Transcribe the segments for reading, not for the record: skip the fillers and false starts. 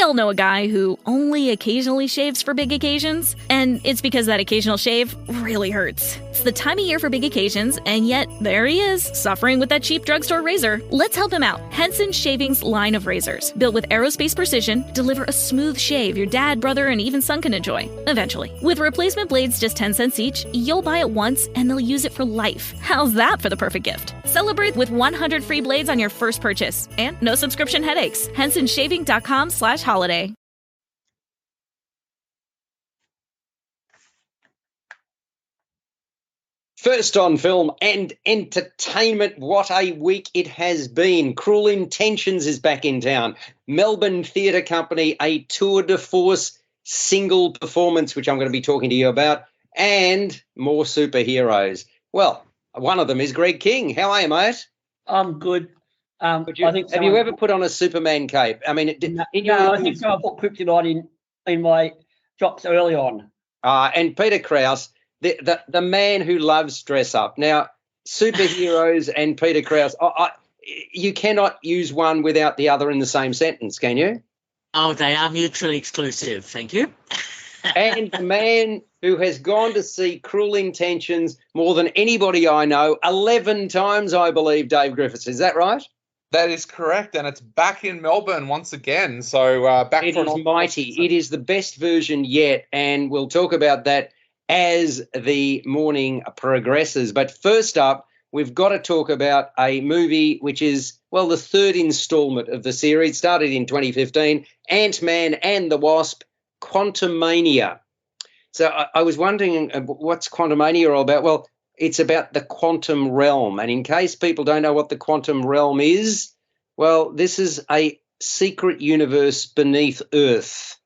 all know a guy who only occasionally shaves for big occasions, and it's because that occasional shave really hurts. It's the time of year for big occasions, and yet there he is, suffering with that cheap drugstore razor. Let's help him out. Henson Shaving's line of razors, built with aerospace precision, deliver a smooth shave your dad, brother, and even son can enjoy, eventually. With replacement blades just 10 cents each, you'll buy it once and they'll use it for life. How's that for the perfect gift? Celebrate with 100 free blades on your first purchase, and no subscription headaches. HensonShaving.com/holiday. First on film and entertainment, what a week it has been. Cruel Intentions is back in town. Melbourne Theatre Company, a tour de force single performance, which I'm going to be talking to you about, and more superheroes. Well, one of them is Greg King. How are you, mate? I'm good. Have you ever put on a Superman cape? I mean, I think I put kryptonite in my drops early on. And Peter Krause, the man who loves dress up. Now, superheroes and Peter Krause, you cannot use one without the other in the same sentence, can you? Oh, they are mutually exclusive. Thank you. And the man who has gone to see Cruel Intentions more than anybody I know, 11 times, I believe, Dave Griffiths. Is that right? That is correct, and it's back in Melbourne once again. So back it for is mighty. It is the best version yet, and we'll talk about that as the morning progresses. But first up, we've got to talk about a movie which is, well, the third installment of the series. Started in 2015, Ant-Man and the Wasp, Quantumania. So I was wondering, what's Quantumania all about? Well, it's about the quantum realm. And in case people don't know what the quantum realm is, well, this is a secret universe beneath Earth.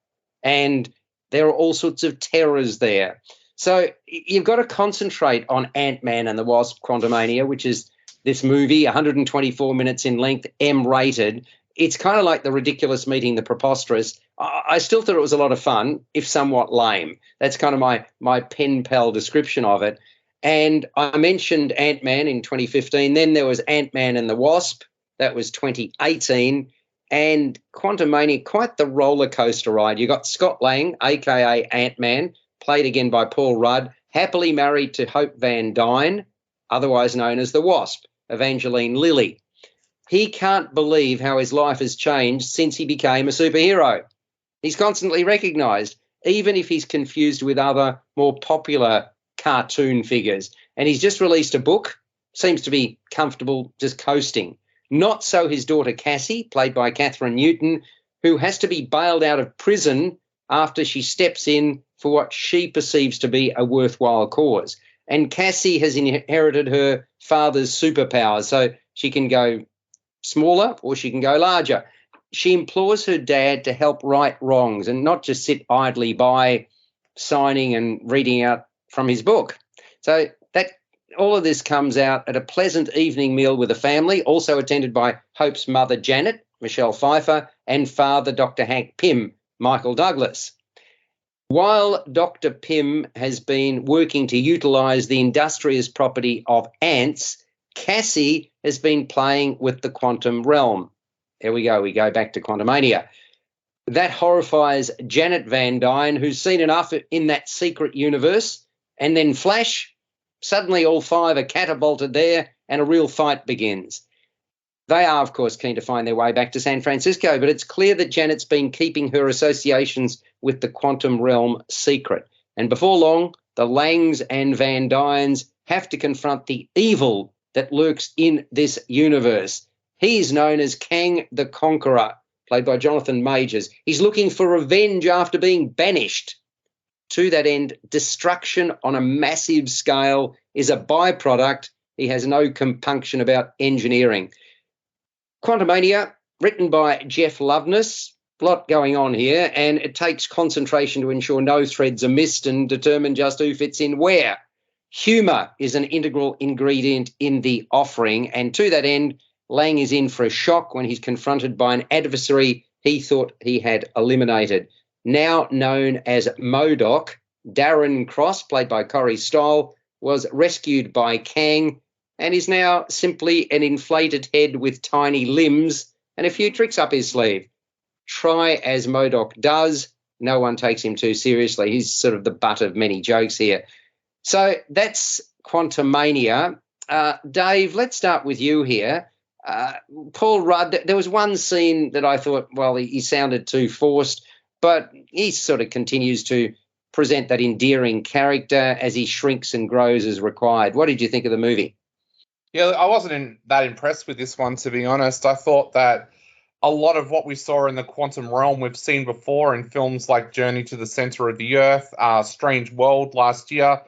And there are all sorts of terrors there. So you've got to concentrate on Ant-Man and the Wasp, Quantumania, which is this movie, 124 minutes in length, M-rated. It's kind of like The Ridiculous Meeting the Preposterous. I still thought it was a lot of fun, if somewhat lame. That's kind of my pen pal description of it. And I mentioned Ant-Man in 2015. Then there was Ant-Man and the Wasp. That was 2018. And Quantumania, quite the roller coaster ride. You got Scott Lang, a.k.a. Ant-Man, played again by Paul Rudd, happily married to Hope Van Dyne, otherwise known as the Wasp, Evangeline Lilly. He can't believe how his life has changed since he became a superhero. He's constantly recognised, even if he's confused with other more popular cartoon figures. And he's just released a book, seems to be comfortable just coasting. Not so his daughter Cassie, played by Catherine Newton, who has to be bailed out of prison after she steps in for what she perceives to be a worthwhile cause. And Cassie has inherited her father's superpowers, so she can go smaller or she can go larger. She implores her dad to help right wrongs and not just sit idly by signing and reading out from his book. So that all of this comes out at a pleasant evening meal with a family, also attended by Hope's mother, Janet, Michelle Pfeiffer, and father, Dr. Hank Pym, Michael Douglas. While Dr. Pym has been working to utilise the industrious property of ants, Cassie has been playing with the quantum realm. There we go back to Quantumania. That horrifies Janet Van Dyne, who's seen enough in that secret universe, and then flash, suddenly all five are catapulted there and a real fight begins. They are, of course, keen to find their way back to San Francisco, but it's clear that Janet's been keeping her associations with the quantum realm secret. And before long, the Langs and Van Dynes have to confront the evil that lurks in this universe. He's known as Kang the Conqueror, played by Jonathan Majors. He's looking for revenge after being banished. To that end, destruction on a massive scale is a byproduct. He has no compunction about engineering. Quantumania, written by Jeff Loveness, a lot going on here, and it takes concentration to ensure no threads are missed and determine just who fits in where. Humour is an integral ingredient in the offering, and to that end, Lang is in for a shock when he's confronted by an adversary he thought he had eliminated. Now known as MODOK, Darren Cross, played by Corey Stoll, was rescued by Kang and is now simply an inflated head with tiny limbs and a few tricks up his sleeve. try as MODOK does, no one takes him too seriously. He's sort of the butt of many jokes here. So that's Quantumania. Dave, let's start with you here. Paul Rudd, there was one scene that I thought, well, he sounded too forced, but he sort of continues to present that endearing character as he shrinks and grows as required. What did you think of the movie? Yeah, I wasn't that impressed with this one, to be honest. I thought that a lot of what we saw in the quantum realm we've seen before in films like Journey to the Center of the Earth, Strange World last year.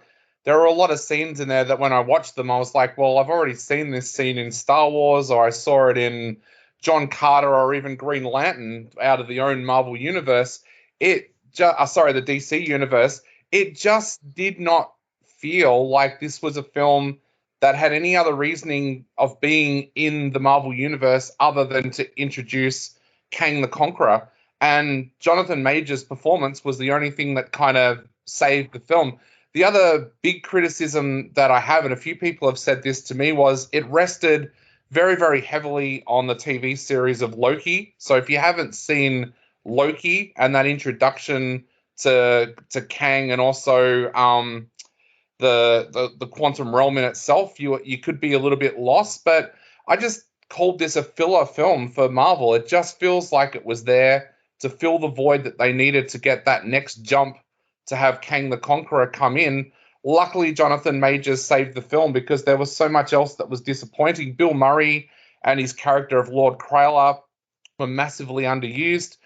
There were a lot of scenes in there that when I watched them, I was like, well, I've already seen this scene in Star Wars, or I saw it in John Carter, or even Green Lantern out of the own Marvel universe. The DC universe. It just did not feel like this was a film that had any other reasoning of being in the Marvel universe other than to introduce Kang the Conqueror. And Jonathan Majors' performance was the only thing that kind of saved the film. The other big criticism that I have, and a few people have said this to me, was it rested very, very heavily on the TV series of Loki. So if you haven't seen Loki and that introduction to Kang, and also the quantum realm in itself, you could be a little bit lost. But I just called this a filler film for Marvel. It just feels like it was there to fill the void that they needed to get that next jump to have Kang the Conqueror come in. Luckily, Jonathan Majors saved the film because there was so much else that was disappointing. Bill Murray and his character of Lord Krylar were massively underused.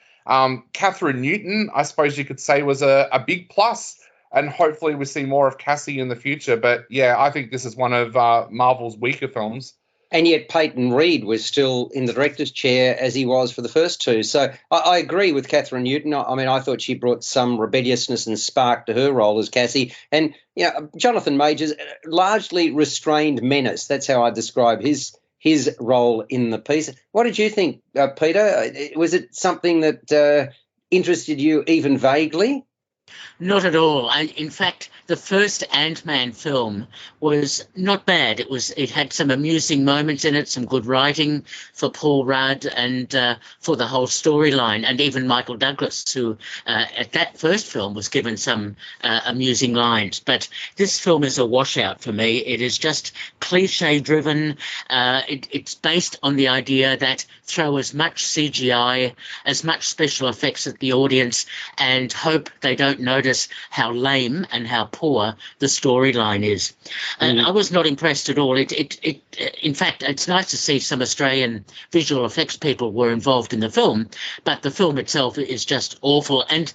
Catherine Newton, I suppose you could say, was a big plus, and hopefully we see more of Cassie in the future. But yeah, I think this is one of Marvel's weaker films. And yet Peyton Reed was still in the director's chair as he was for the first two. So I agree with Catherine Newton. I mean, I thought she brought some rebelliousness and spark to her role as Cassie. And, Jonathan Majors, largely restrained menace. That's how I describe his role in the piece. What did you think, Peter? Was it something that interested you even vaguely? Not at all. In fact, the first Ant-Man film was not bad. It had some amusing moments in it, some good writing for Paul Rudd and for the whole storyline, and even Michael Douglas, who at that first film was given some amusing lines. But this film is a washout for me. It is just cliche-driven. It's based on the idea that throw as much CGI, as much special effects at the audience, and hope they don't notice how lame and how poor the storyline is. I was not impressed at all. In fact, it's nice to see some Australian visual effects people were involved in the film, but the film itself is just awful. And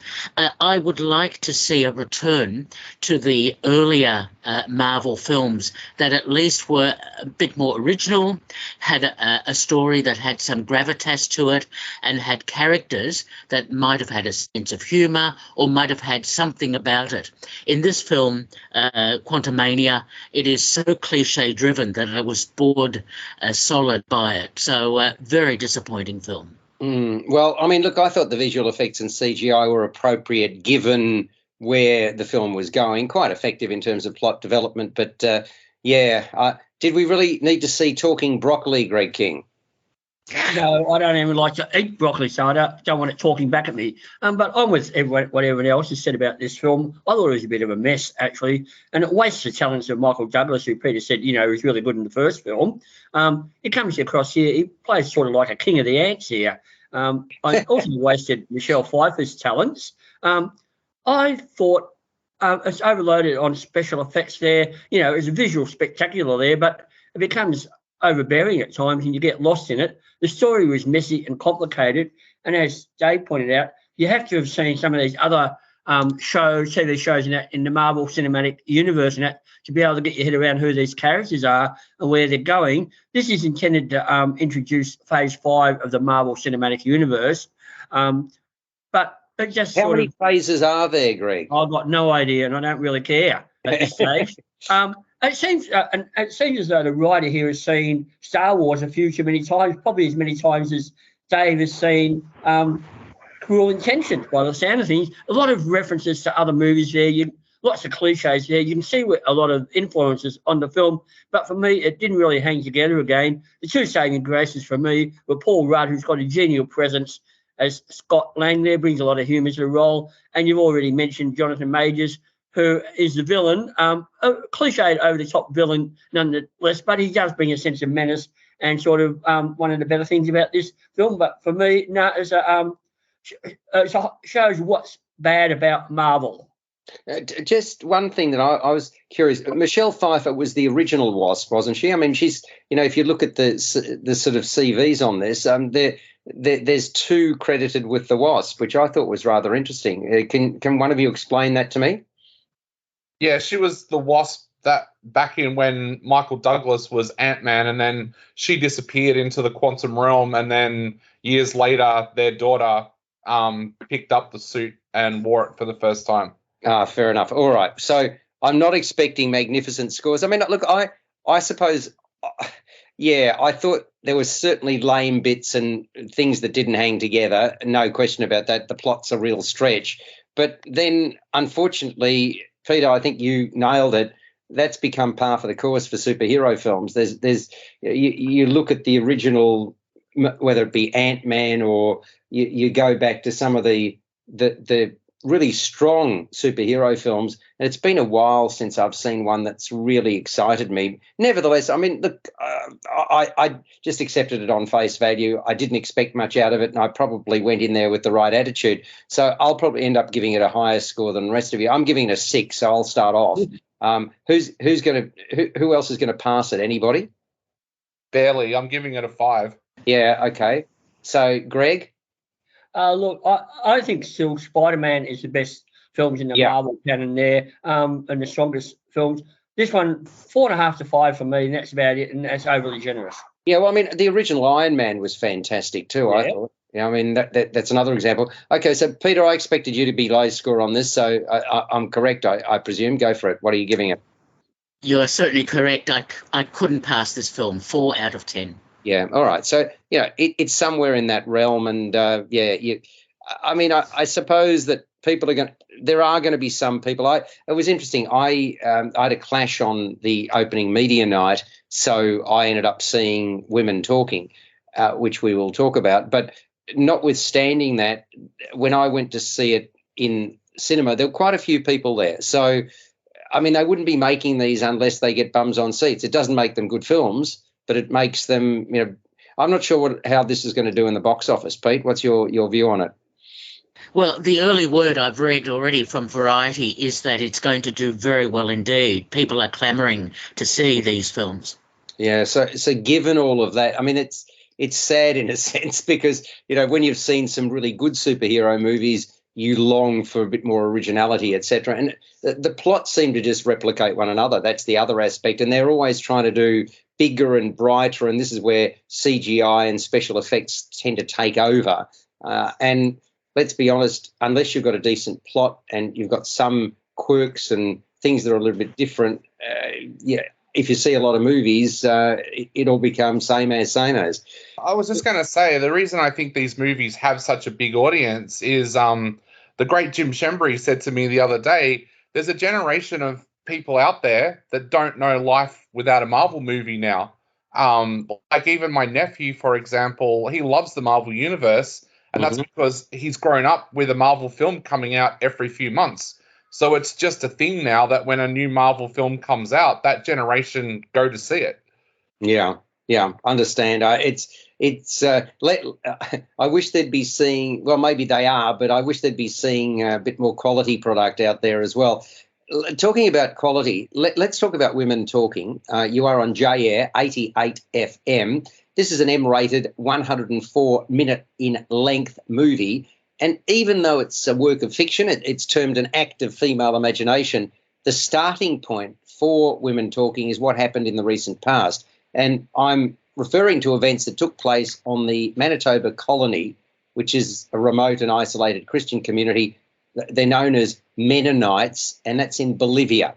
I would like to see a return to the earlier Marvel films that at least were a bit more original, had a story that had some gravitas to it, and had characters that might have had a sense of humour or might have had something about it. In this film, Quantumania, it is so cliche-driven that I was bored solid by it. So very disappointing film. Well, I mean, look, I thought the visual effects and CGI were appropriate given where the film was going, quite effective in terms of plot development. But, did we really need to see talking broccoli, Greg King? No, I don't even like to eat broccoli, so I don't want it talking back at me. But I'm with what everyone else has said about this film. I thought it was a bit of a mess, actually, and it wastes the talents of Michael Douglas, who Peter said, was really good in the first film. He comes across here, he plays sort of like a king of the ants here. I also wasted Michelle Pfeiffer's talents. I thought it's overloaded on special effects there. It's a visual spectacular there, but it becomes overbearing at times and you get lost in it. The story was messy and complicated, and as Dave pointed out, you have to have seen some of these other TV shows in the Marvel Cinematic Universe and that to be able to get your head around who these characters are and where they're going. This is intended to introduce Phase 5 of the Marvel Cinematic Universe, but it just How many phases are there, Greg? I've got no idea, and I don't really care at this stage. It seems as though the writer here has seen Star Wars a few too many times, probably as many times as Dave has seen Cruel Intentions, by the sound of things. A lot of references to other movies there, lots of cliches there. You can see a lot of influences on the film, but for me, it didn't really hang together again. The two saving graces for me were Paul Rudd, who's got a genial presence, as Scott Lang there, brings a lot of humour to the role. And you've already mentioned Jonathan Majors, who is the villain, a cliched over-the-top villain nonetheless, but he does bring a sense of menace and sort of one of the better things about this film. But for me, no, it shows what's bad about Marvel. Just one thing that I was curious. Michelle Pfeiffer was the original Wasp, wasn't she? I mean, she's, if you look at the sort of CVs on this, there's two credited with the Wasp, which I thought was rather interesting. Can one of you explain that to me? Yeah, she was the Wasp that back in when Michael Douglas was Ant-Man, and then she disappeared into the quantum realm, and then years later, their daughter picked up the suit and wore it for the first time. Fair enough. All right. So I'm not expecting magnificent scores. I mean, look, I suppose, yeah, I thought there was certainly lame bits and things that didn't hang together. No question about that. The plot's a real stretch. But then, unfortunately, Peter, I think you nailed it. That's become par for the course for superhero films. You look at the original, whether it be Ant-Man or you go back to some of the really strong superhero films, and it's been a while since I've seen one that's really excited me. Nevertheless, I mean, look, I just accepted it on face value. I didn't expect much out of it, and I probably went in there with the right attitude. So I'll probably end up giving it a higher score than the rest of you. I'm giving it a 6, so I'll start off. Who else is going to pass it? Anybody? Barely. I'm giving it a 5. Yeah, okay. So, Greg? Look, I think still Spider-Man is the best films in the Marvel canon there, and the strongest films. This one, 4.5 to 5 for me, and that's about it, and that's overly generous. Yeah, well, I mean, the original Iron Man was fantastic too, I thought. I mean, that's another example. Okay, so, Peter, I expected you to be low score on this, so I'm correct, I presume. Go for it. What are you giving it? You're certainly correct. I couldn't pass this film. 4 out of 10. Yeah. All right. So, it's somewhere in that realm. And, I mean, I suppose that there are going to be some people. It was interesting. I had a clash on the opening media night. So I ended up seeing Women Talking, which we will talk about. But notwithstanding that, when I went to see it in cinema, there were quite a few people there. So, I mean, they wouldn't be making these unless they get bums on seats. It doesn't make them good films, but it makes them, I'm not sure how this is going to do in the box office. Pete, what's your view on it? Well, the early word I've read already from Variety is that it's going to do very well indeed. People are clamouring to see these films. Yeah, so given all of that, I mean, it's sad in a sense because, when you've seen some really good superhero movies, you long for a bit more originality, etc. And the plots seem to just replicate one another. That's the other aspect. And they're always trying to do bigger and brighter. And this is where CGI and special effects tend to take over. And let's be honest, unless you've got a decent plot and you've got some quirks and things that are a little bit different, if you see a lot of movies, it all becomes same as. I was just going to say, the reason I think these movies have such a big audience is the great Jim Shembry said to me the other day, there's a generation of people out there that don't know life without a Marvel movie now. Like even my nephew, for example, he loves the Marvel universe, and that's because he's grown up with a Marvel film coming out every few months. So it's just a thing now that when a new Marvel film comes out, that generation go to see it. Yeah, understand. I wish they'd be seeing, well, maybe they are, but I wish they'd be seeing a bit more quality product out there as well. Talking about quality, let's talk about Women Talking. You are on J-Air 88 FM. This is an M-rated 104-minute in length movie. And even though it's a work of fiction, it's termed an act of female imagination, the starting point for Women Talking is what happened in the recent past. And I'm referring to events that took place on the Manitoba colony, which is a remote and isolated Christian community. They're known as Mennonites, and that's in Bolivia.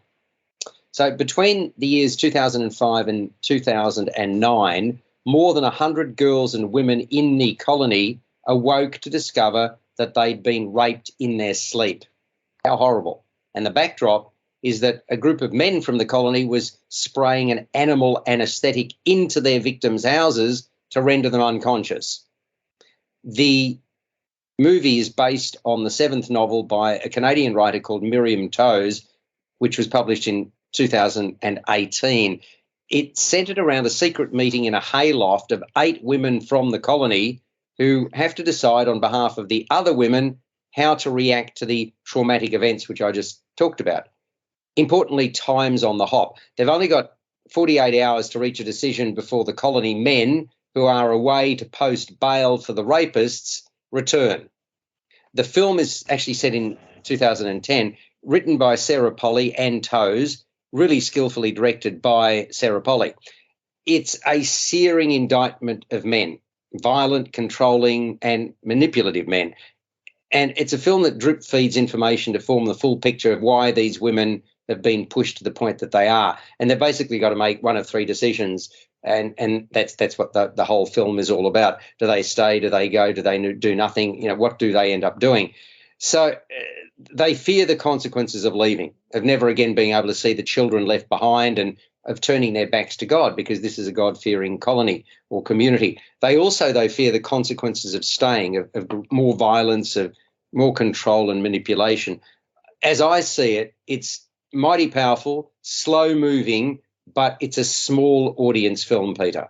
So between the years 2005 and 2009, more than 100 girls and women in the colony awoke to discover that they'd been raped in their sleep. How horrible. And the backdrop is that a group of men from the colony was spraying an animal anesthetic into their victims' houses to render them unconscious. The movie is based on the seventh novel by a Canadian writer called Miriam Toews, which was published in 2018. It centered around a secret meeting in a hayloft of 8 women from the colony who have to decide on behalf of the other women how to react to the traumatic events which I just talked about. Importantly, time's on the hop. They've only got 48 hours to reach a decision before the colony men, who are away to post bail for the rapists, return. The film is actually set in 2010, written by Sarah Polley and Toews, really skillfully directed by Sarah Polley. It's a searing indictment of men, violent, controlling, and manipulative men. And it's a film that drip feeds information to form the full picture of why these women have been pushed to the point that they are. And they've basically got to make one of 3 decisions. And that's what the whole film is all about. Do they stay? Do they go? Do they do nothing? You know, what do they end up doing? So they fear the consequences of leaving, of never again being able to see the children left behind, and of turning their backs to God, because this is a God-fearing colony or community. They also, though, fear the consequences of staying, of more violence, of more control and manipulation. As I see it, it's mighty powerful, slow-moving, but it's a small audience film, Peter.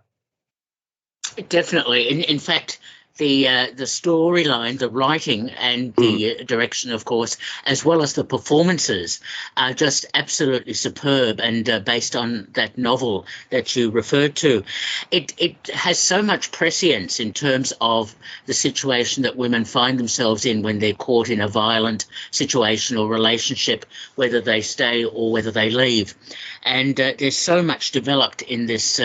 Definitely. In fact, the storyline, the writing, and the direction, of course, as well as the performances, are just absolutely superb. And based on that novel that you referred to, it has so much prescience in terms of the situation that women find themselves in when they're caught in a violent situation or relationship, whether they stay or whether they leave. And there's so much developed in this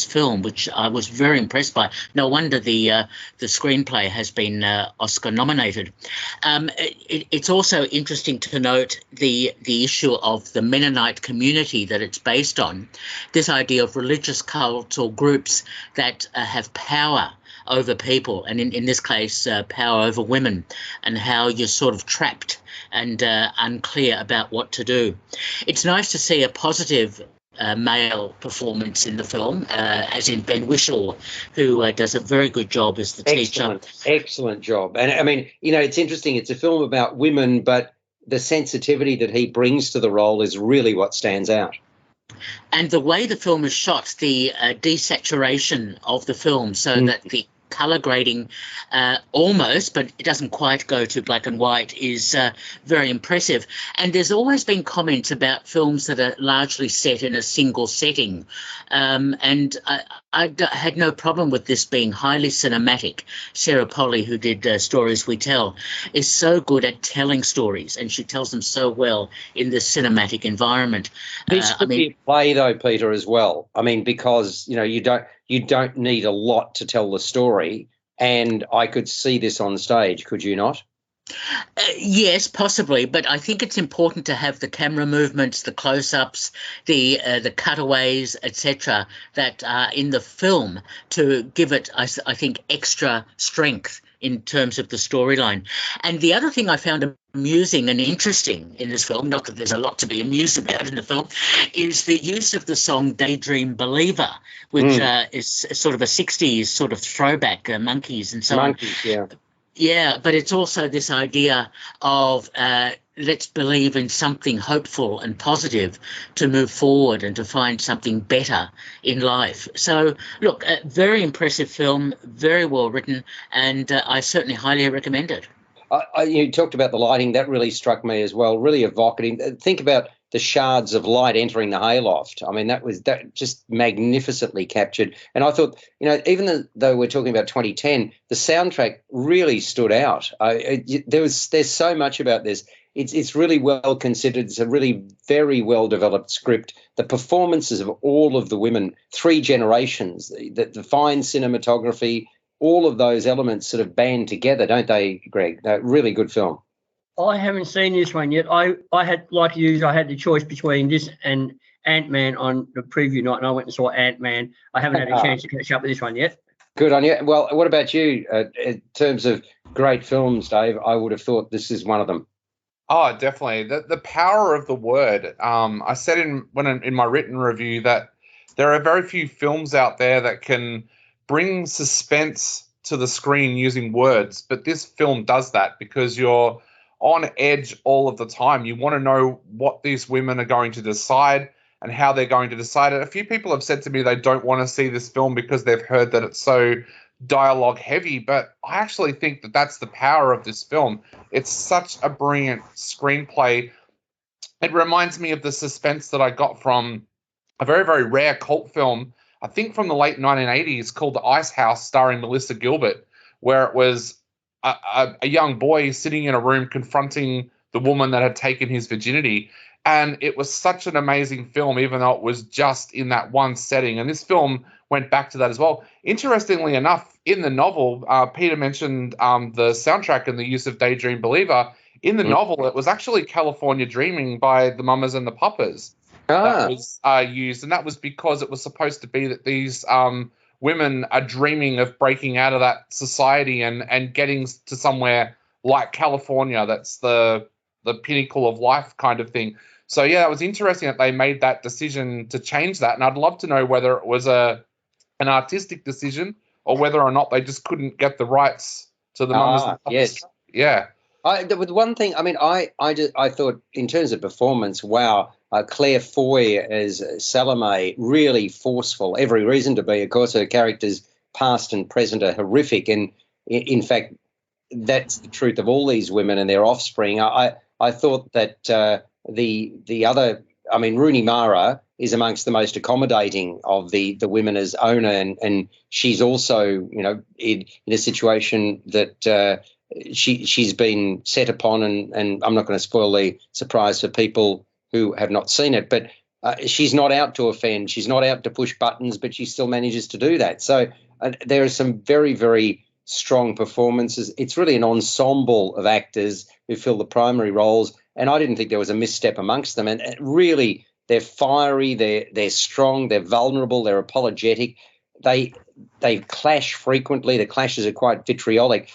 film, which I was very impressed by. No wonder the screenplay has been Oscar nominated. It's also interesting to note the issue of the Mennonite community that it's based on. This idea of religious cults or groups that have power over people, and in this case, power over women, and how you're sort of trapped and unclear about what to do. It's nice to see a positive male performance in the film, as in Ben Whishaw, who does a very good job as the teacher. Excellent job. And I mean, you know, it's interesting. It's a film about women, but the sensitivity that he brings to the role is really what stands out. And the way the film is shot, the desaturation of the film, so that the colour grading almost, but it doesn't quite go to black and white, is very impressive. And there's always been comments about films that are largely set in a single setting. And I had no problem with this being highly cinematic. Sarah Polley, who did Stories We Tell, is so good at telling stories, and she tells them so well in this cinematic environment. This could be a play, though, Peter, as well. I mean, because, you know, you don't need a lot to tell the story, and I could see this on stage, could you not? Yes, possibly, but I think it's important to have the camera movements, the close-ups, the cutaways, etc., that are in the film to give it, I think, extra strength in terms of the storyline. And the other thing I found amusing and interesting in this film, not that there's a lot to be amused about in the film, is the use of the song Daydream Believer, which is sort of a 60s sort of throwback, Monkeys and so on. Yeah. Yeah, but it's also this idea of let's believe in something hopeful and positive to move forward and to find something better in life. So, look, a very impressive film, very well written, and I certainly highly recommend it. You talked about the lighting. That really struck me as well, really evocative. Think about the shards of light entering the hayloft. I mean, that just magnificently captured. And I thought, you know, even though we're talking about 2010, the soundtrack really stood out. There's so much about this. It's really well considered. It's a really very well developed script. The performances of all of the women, 3 generations, the fine cinematography, all of those elements sort of band together, don't they, Greg? Really good film. I haven't seen this one yet. I had the choice between this and Ant-Man on the preview night, and I went and saw Ant-Man. I haven't had a chance to catch up with this one yet. Good on you. Well, what about you? In terms of great films, Dave, I would have thought this is one of them. Oh, definitely. The power of the word. I said in my written review that there are very few films out there that can bring suspense to the screen using words, but this film does that because you're on edge all of the time. You want to know what these women are going to decide and how they're going to decide it. A few people have said to me they don't want to see this film because they've heard that it's so dialogue heavy, but I actually think that that's the power of this film. It's such a brilliant screenplay. It reminds me of the suspense that I got from a very, very rare cult film, I think from the late 1980s, called The Ice House, starring Melissa Gilbert, where it was a young boy sitting in a room confronting the woman that had taken his virginity. And it was such an amazing film, even though it was just in that one setting. And this film went back to that as well. Interestingly enough, in the novel, Peter mentioned the soundtrack and the use of Daydream Believer. In the novel, it was actually California Dreaming by the Mamas and the Papas that was used. And that was because it was supposed to be that these women are dreaming of breaking out of that society and getting to somewhere like California. That's the pinnacle of life kind of thing. So, yeah, it was interesting that they made that decision to change that. And I'd love to know whether it was an artistic decision or whether or not they just couldn't get the rights to the Mamas and Papas. Yes. Yeah. With one thing, I mean, I thought in terms of performance, wow, Claire Foy as Salome, really forceful. Every reason to be. Of course, her characters, past and present, are horrific, and in fact, that's the truth of all these women and their offspring. I thought that the other, I mean, Rooney Mara is amongst the most accommodating of the women as owner, and she's also, you know, in a situation that she's been set upon, and I'm not going to spoil the surprise for people who have not seen it, but she's not out to offend, she's not out to push buttons, but she still manages to do that. So there are some very, very strong performances. It's really an ensemble of actors who fill the primary roles, and I didn't think there was a misstep amongst them. And really, they're fiery, they're strong, they're vulnerable, they're apologetic. They clash frequently. The clashes are quite vitriolic.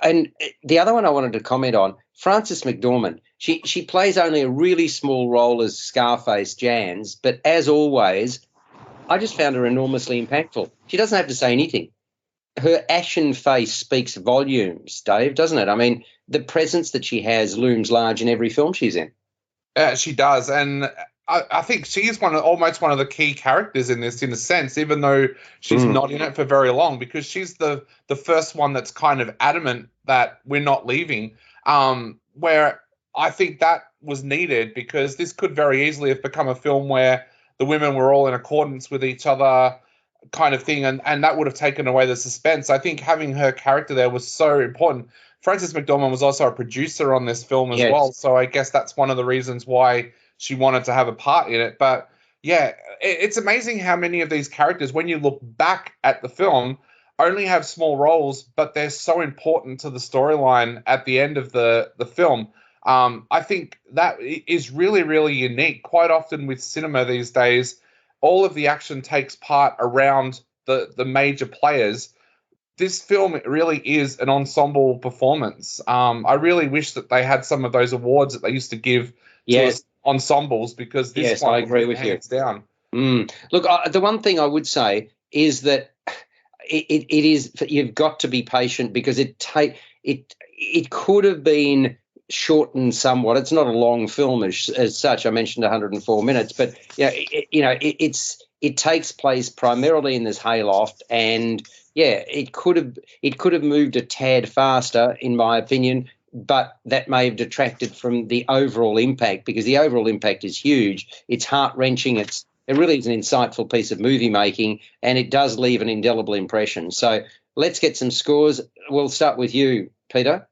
And the other one I wanted to comment on, Frances McDormand. She plays only a really small role as Scarface Jans, but as always, I just found her enormously impactful. She doesn't have to say anything. Her ashen face speaks volumes, Dave, doesn't it? I mean, the presence that she has looms large in every film she's in. She does, and I think she is almost one of the key characters in this, in a sense, even though she's not in it for very long, because she's the first one that's kind of adamant that we're not leaving, where I think that was needed, because this could very easily have become a film where the women were all in accordance with each other kind of thing, and that would have taken away the suspense. I think having her character there was so important. Frances McDormand was also a producer on this film as well, so I guess that's one of the reasons why she wanted to have a part in it. But yeah, it's amazing how many of these characters, when you look back at the film, only have small roles, but they're so important to the storyline at the end of the film. I think that is really, really unique. Quite often with cinema these days, all of the action takes part around the major players. This film really is an ensemble performance. I really wish that they had some of those awards that they used to give to ensembles, because this one, I agree with you. Hands down. Look, the one thing I would say is that it is, you've got to be patient, because it could have been shortened somewhat. It's not a long film as such. I mentioned 104 minutes, but it takes place primarily in this hayloft, and it could have moved a tad faster, in my opinion, but that may have detracted from the overall impact, because the overall impact is huge. It's heart-wrenching. It really is an insightful piece of movie making, and it does leave an indelible impression. So let's get some scores. We'll start with you, Peter.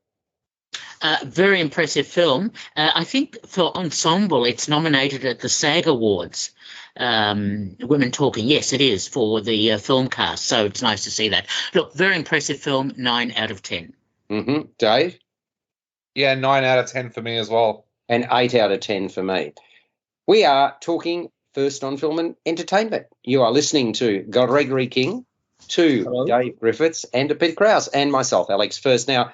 Very impressive film. I think for ensemble, it's nominated at the SAG Awards. Women Talking, yes, it is, for the film cast. So it's nice to see that. Look, very impressive film, 9 out of 10. Dave? Yeah, 9 out of 10 for me as well. And 8 out of 10 for me. We are talking first on film and entertainment. You are listening to Gregory King, to Hello. Dave Griffiths, and to Pete Krause, and myself, Alex First. Now,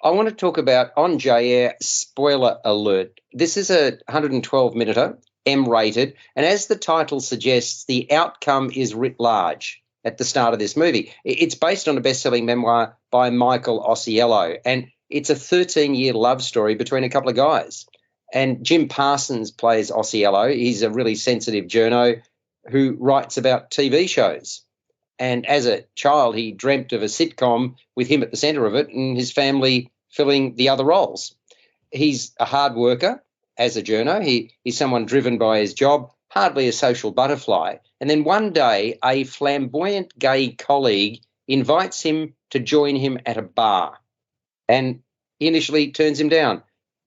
I want to talk about, on J-Air, spoiler alert. This is a 112-minute, M-rated, and as the title suggests, the outcome is writ large. at the start of this movie. It's based on a best-selling memoir by Michael Osiello, and it's a 13-year love story between a couple of guys. And Jim Parsons plays Osiello. He's a really sensitive journo who writes about TV shows. And as a child, he dreamt of a sitcom with him at the centre of it and his family filling the other roles. He's a hard worker as a journo. He's someone driven by his job, hardly a social butterfly. And then one day, a flamboyant gay colleague invites him to join him at a bar. And he initially turns him down.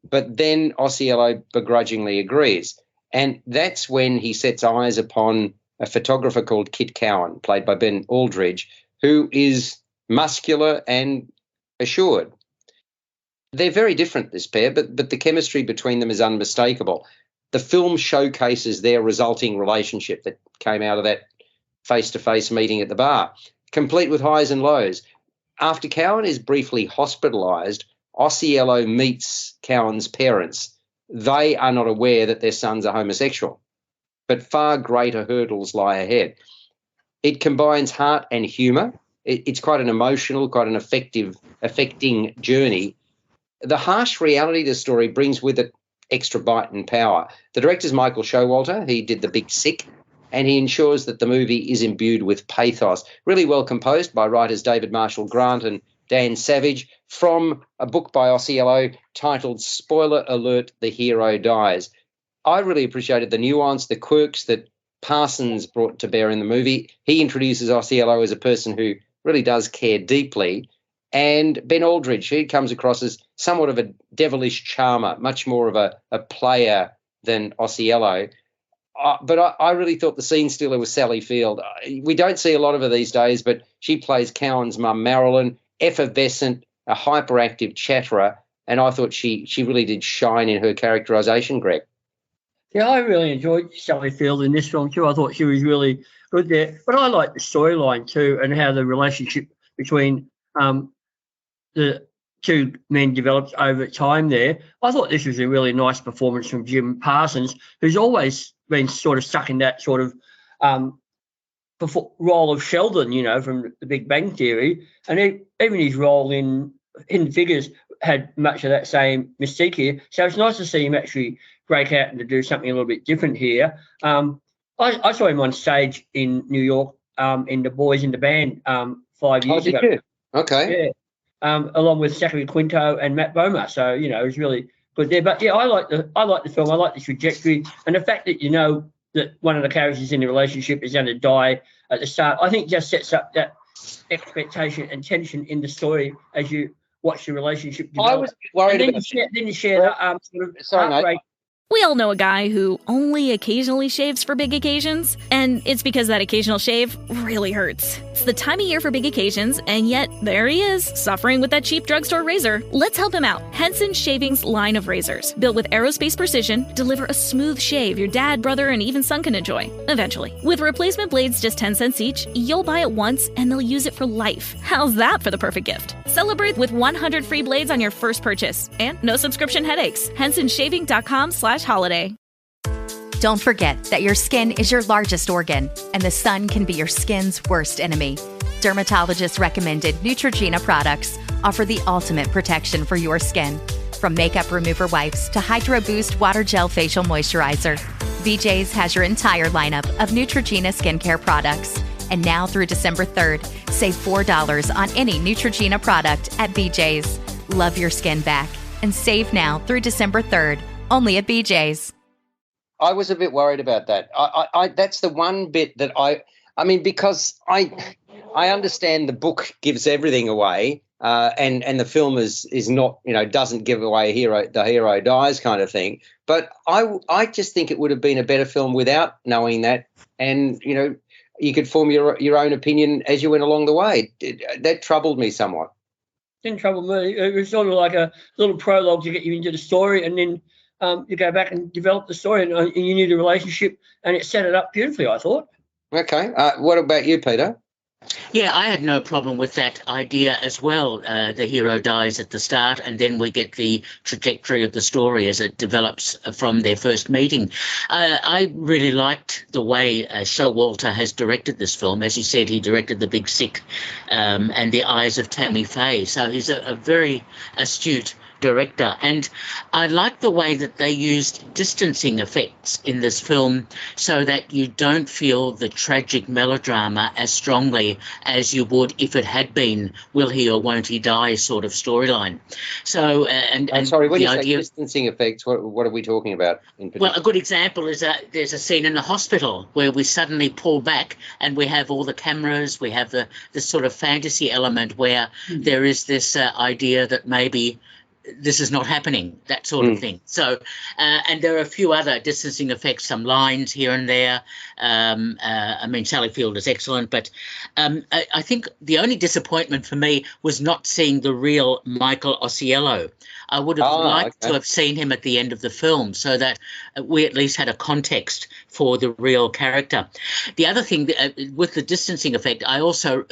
But then Osiello begrudgingly agrees. And that's when he sets eyes upon a photographer called Kit Cowan, played by Ben Aldridge, who is muscular and assured. They're very different, this pair, but the chemistry between them is unmistakable. The film showcases their resulting relationship that came out of that face-to-face meeting at the bar, complete with highs and lows. After Cowan is briefly hospitalised, Osiello meets Cowan's parents. They are not aware that their sons are homosexual, but far greater hurdles lie ahead. It combines heart and humour. It's quite an emotional, quite an affecting journey. The harsh reality of the story brings with it extra bite and power. The director's Michael Showalter. He did The Big Sick, and he ensures that the movie is imbued with pathos. Really well composed by writers David Marshall Grant and Dan Savage, from a book by Osiello titled Spoiler Alert, The Hero Dies. I really appreciated the nuance, the quirks that Parsons brought to bear in the movie. He introduces Osiello as a person who really does care deeply. And Ben Aldridge, he comes across as somewhat of a devilish charmer, much more of a player than Osiello. But I really thought the scene stealer was Sally Field. We don't see a lot of her these days, but she plays Cowan's mum, Marilyn, effervescent, a hyperactive chatterer, and I thought she really did shine in her characterisation, Greg. Yeah, I really enjoyed Sally Field in this film too. I thought she was really good there. But I like the storyline too, and how the relationship between the two men developed over time there. I thought this was a really nice performance from Jim Parsons, who's always been sort of stuck in that sort of role of Sheldon, from The Big Bang Theory. And even his role in Hidden Figures had much of that same mystique here. So it's nice to see him actually break out and to do something a little bit different here. I saw him on stage in New York in The Boys in the Band 5 years ago. You? Okay. Yeah. Along with Zachary Quinto and Matt Bomer. So, it was really good there. But, yeah, I like the film. I like the trajectory. And the fact that that one of the characters in the relationship is going to die at the start, I think just sets up that expectation and tension in the story as you watch the relationship develop. I was worried then about you share that sort of heartbreak. We all know a guy who only occasionally shaves for big occasions, and it's because that occasional shave really hurts. It's the time of year for big occasions, and yet there he is, suffering with that cheap drugstore razor. Let's help him out. Henson Shaving's line of razors, built with aerospace precision, deliver a smooth shave your dad, brother, and even son can enjoy, eventually. With replacement blades just 10 cents each, you'll buy it once, and they'll use it for life. How's that for the perfect gift? Celebrate with 100 free blades on your first purchase, and no subscription headaches. HensonShaving.com/holiday. Don't forget that your skin is your largest organ, and the sun can be your skin's worst enemy. Dermatologist recommended Neutrogena products offer the ultimate protection for your skin. From makeup remover wipes to Hydro Boost Water Gel Facial Moisturizer, BJ's has your entire lineup of Neutrogena skincare products. And now through December 3rd, save $4 on any Neutrogena product at BJ's. Love your skin back and save now through December 3rd, only at BJ's. I was a bit worried about that. I that's the one bit that I mean, because I understand the book gives everything away, and the film is not, doesn't give away the hero dies kind of thing. But I just think it would have been a better film without knowing that, and you could form your own opinion as you went along the way. That troubled me somewhat. Didn't trouble me. It was sort of like a little prologue to get you into the story, and then you go back and develop the story, and you knew the relationship, and it set it up beautifully, I thought. Okay. What about you, Peter? Yeah, I had no problem with that idea as well. The hero dies at the start, and then we get the trajectory of the story as it develops from their first meeting. I really liked the way Showalter has directed this film. As you said, he directed The Big Sick and The Eyes of Tammy Faye. So he's a very astute director, and I like the way that they used distancing effects in this film so that you don't feel the tragic melodrama as strongly as you would if it had been will he or won't he die sort of storyline. So and sorry, when the you say idea, distancing effects, what are we talking about in particular? well, a good example is there's a scene in the hospital where we suddenly pull back and we have all the cameras, we have the sort of fantasy element where there is this idea that maybe this is not happening, that sort of thing. So, and there are a few other distancing effects, some lines here and there. I mean, Sally Field is excellent, but I think the only disappointment for me was not seeing the real Michael Osiello. I would have liked to have seen him at the end of the film so that we at least had a context for the real character. The other thing, with the distancing effect, I also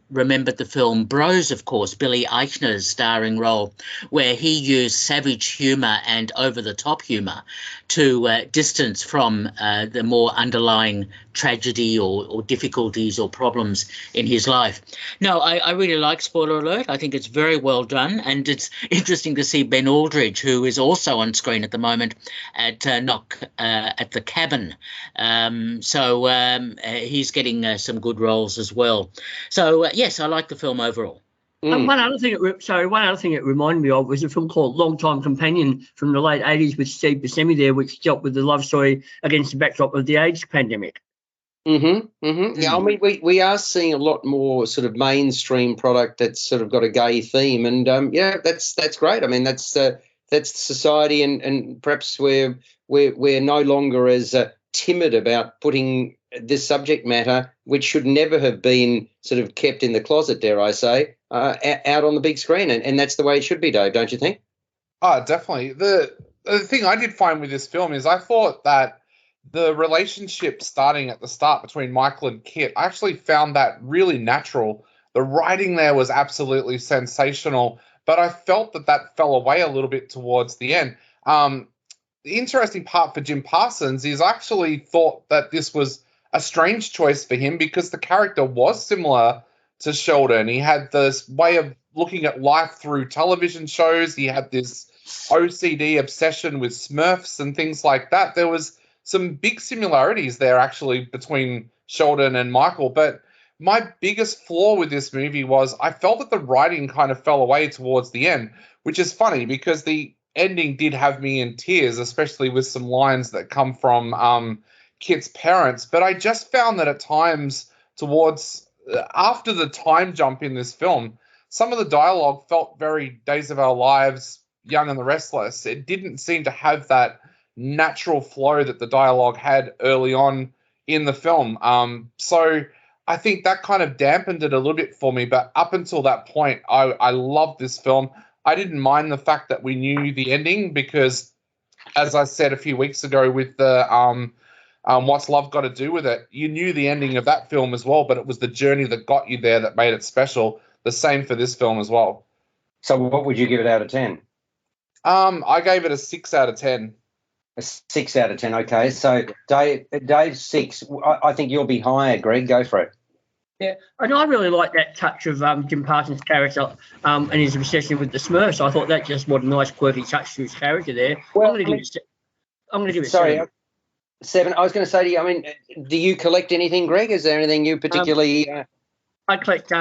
remembered the film Bros, of course, Billy Eichner's starring role, where he used savage humour and over-the-top humour to distance from the more underlying tragedy or difficulties or problems in his life. No, I really like Spoiler Alert. I think it's very well done, and it's interesting to see Ben Aldridge, who is also on screen at the moment at Knock at the Cabin. He's getting some good roles as well. So, yes, I like the film overall. One other thing it reminded me of was a film called Long Time Companion from the late 80s with Steve Buscemi there, which dealt with the love story against the backdrop of the AIDS pandemic. Yeah, I mean, we are seeing a lot more sort of mainstream product that's sort of got a gay theme, and yeah, that's great. I mean, that's society, and perhaps we're no longer as timid about putting this subject matter, which should never have been sort of kept in the closet, dare I say, out on the big screen, and that's the way it should be, Dave, don't you think? Oh, definitely. The thing I did find with this film is I thought that the relationship starting at the start between Michael and Kit, I actually found that really natural. The writing there was absolutely sensational, but I felt that fell away a little bit towards the end. The interesting part for Jim Parsons is I actually thought that this was a strange choice for him because the character was similar to Sheldon. He had this way of looking at life through television shows. He had this OCD obsession with Smurfs and things like that. There was some big similarities there actually between Sheldon and Michael. But my biggest flaw with this movie was I felt that the writing kind of fell away towards the end, which is funny because the ending did have me in tears, especially with some lines that come from Kit's parents. But I just found that at times towards after the time jump in this film, some of the dialogue felt very Days of Our Lives, Young and the Restless. It didn't seem to have that natural flow that the dialogue had early on in the film. So I think that kind of dampened it a little bit for me. But up until that point, I loved this film. I didn't mind the fact that we knew the ending because, as I said a few weeks ago with the What's Love Got to Do with It, you knew the ending of that film as well, but it was the journey that got you there that made it special. The same for this film as well. So what would you give it out of 10? I gave it a 6 out of 10. A 6 out of 10, okay. So Dave's 6. I think you'll be higher, Greg. Go for it. Yeah, and I really like that touch of Jim Parsons' character and his obsession with the Smurfs. I thought that just was a nice, quirky touch to his character there. Well, I'm going to give it sorry, 7. 7. I was going to say to you, I mean, do you collect anything, Greg? Is there anything you particularly... I collect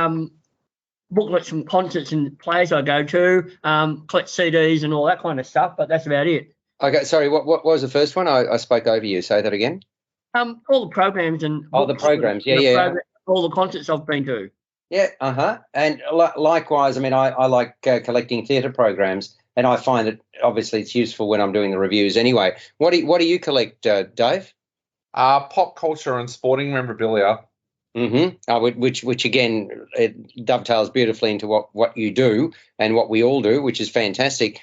booklets from concerts and plays I go to, collect CDs and all that kind of stuff, but that's about it. Okay, sorry, what was the first one? I spoke over you. Say that again. All the programs and... Oh, the programs, yeah. All the concerts I've been to. Yeah, And likewise, I mean, I like collecting theatre programs, and I find that obviously it's useful when I'm doing the reviews anyway. What do you collect, Dave? Pop culture and sporting memorabilia. Which again, it dovetails beautifully into what you do and what we all do, which is fantastic.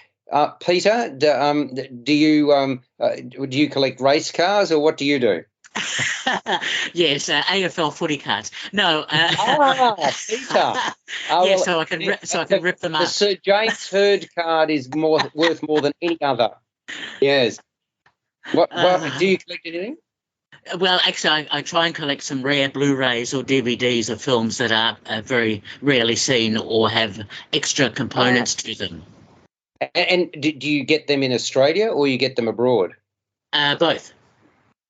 Peter, do you collect race cars, or what do you do? Yes, AFL footy cards. No. Peter. Yeah, so I can rip them The up. Sir James Hird card is worth more than any other. Yes. What do you collect anything? Well, actually, I try and collect some rare Blu-rays or DVDs of films that are very rarely seen or have extra components to them. And do you get them in Australia or you get them abroad? Both.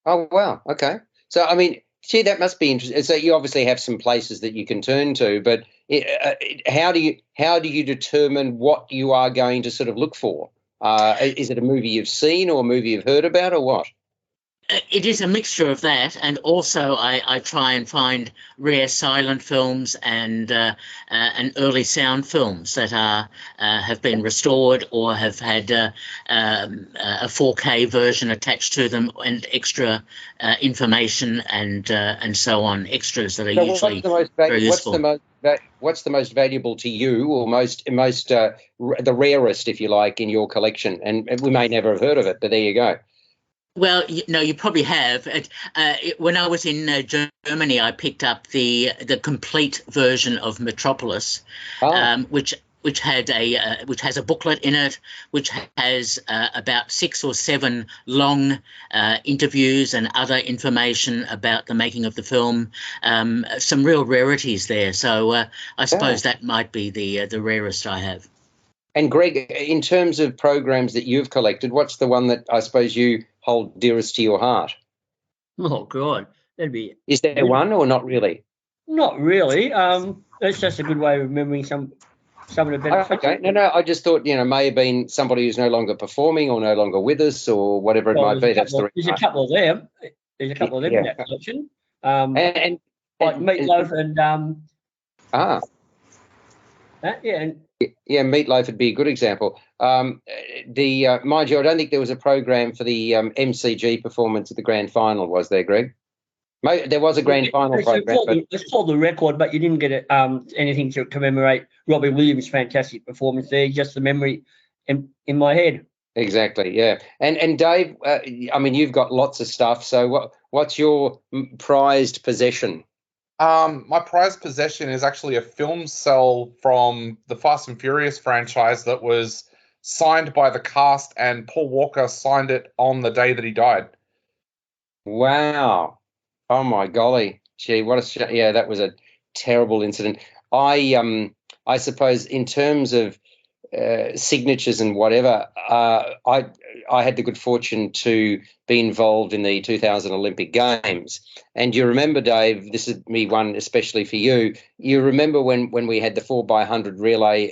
Oh, wow. Okay. So, I mean, gee, that must be interesting. So you obviously have some places that you can turn to, but how do you determine what you are going to sort of look for? Is it a movie you've seen or a movie you've heard about or what? It is a mixture of that, and also I try and find rare silent films and early sound films that have been restored or have had a 4K version attached to them and extra information and so on, extras that are usually very useful. What's the most valuable to you, or the rarest, if you like, in your collection? And we may never have heard of it, but there you go. Well, you probably have. When I was in Germany, I picked up the complete version of Metropolis, which has a booklet in it, which has about 6 or 7 long interviews and other information about the making of the film. Some real rarities there. So I suppose that might be the rarest I have. And Greg, in terms of programs that you've collected, what's the one that I suppose you hold dearest to your heart? Oh, God. Is there one or not really? Not really. It's just a good way of remembering some of the benefits. Okay. No, I just thought, may have been somebody who's no longer performing or no longer with us or whatever it might be. There's a couple of them. There's a couple of them in that collection. Like Meatloaf and... Meatloaf would be a good example. Mind you, I don't think there was a program for the MCG performance at the grand final, was there, Greg? There was a grand final program. It's called The Record, but you didn't get anything to commemorate Robbie Williams' fantastic performance there, just the memory in my head. Exactly, yeah. And Dave, I mean, you've got lots of stuff, so what's your prized possession? My prized possession is actually a film cell from the Fast and Furious franchise that was signed by the cast, and Paul Walker signed it on the day that he died. Wow. Oh, my golly. Gee, that was a terrible incident. I suppose in terms of signatures and whatever, I had the good fortune to be involved in the 2000 Olympic Games. And you remember, Dave, this is me one especially for you. You remember when we had the 4x100 relay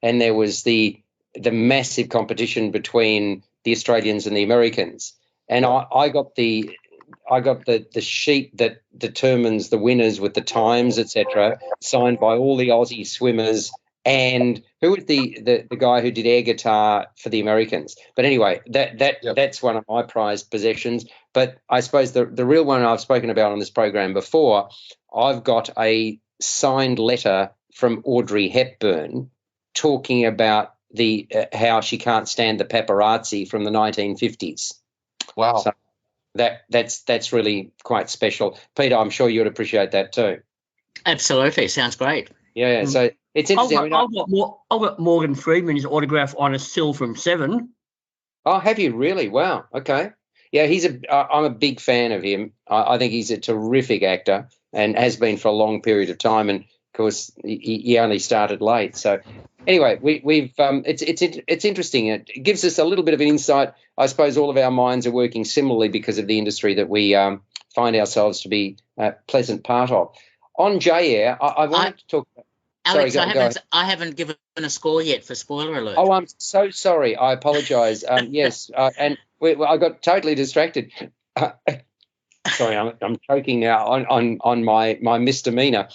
and there was the massive competition between the Australians and the Americans. And I got the sheet that determines the winners with the times, etc., signed by all the Aussie swimmers. And who was the guy who did air guitar for the Americans? But anyway, that's one of my prized possessions. But I suppose the real one I've spoken about on this program before, I've got a signed letter from Audrey Hepburn talking about how she can't stand the paparazzi from the 1950s. Wow. So that's really quite special. Peter, I'm sure you'd appreciate that too. Absolutely. Sounds great. Yeah, so it's interesting. I've got Morgan Freeman's autograph on a still from 7. Oh, have you really? Wow. Okay. Yeah, I'm a big fan of him. I think he's a terrific actor and has been for a long period of time. And of course, he only started late. So anyway, it's interesting. It gives us a little bit of an insight. I suppose all of our minds are working similarly because of the industry that we find ourselves to be a pleasant part of. On J-Air, I wanted to talk about... Alex, I haven't given a score yet for spoiler alert. Oh, I'm so sorry. I apologise. Yes, and I got totally distracted. Sorry, I'm choking now on my misdemeanor.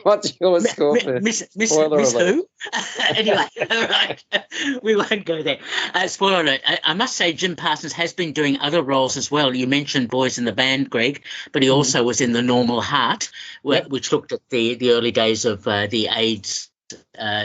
What's your score for spoiler alert? Who? Anyway, all right, we won't go there. Spoiler alert. I must say Jim Parsons has been doing other roles as well. You mentioned Boys in the Band, Greg, but he also was in The Normal Heart, which looked at the early days of the AIDS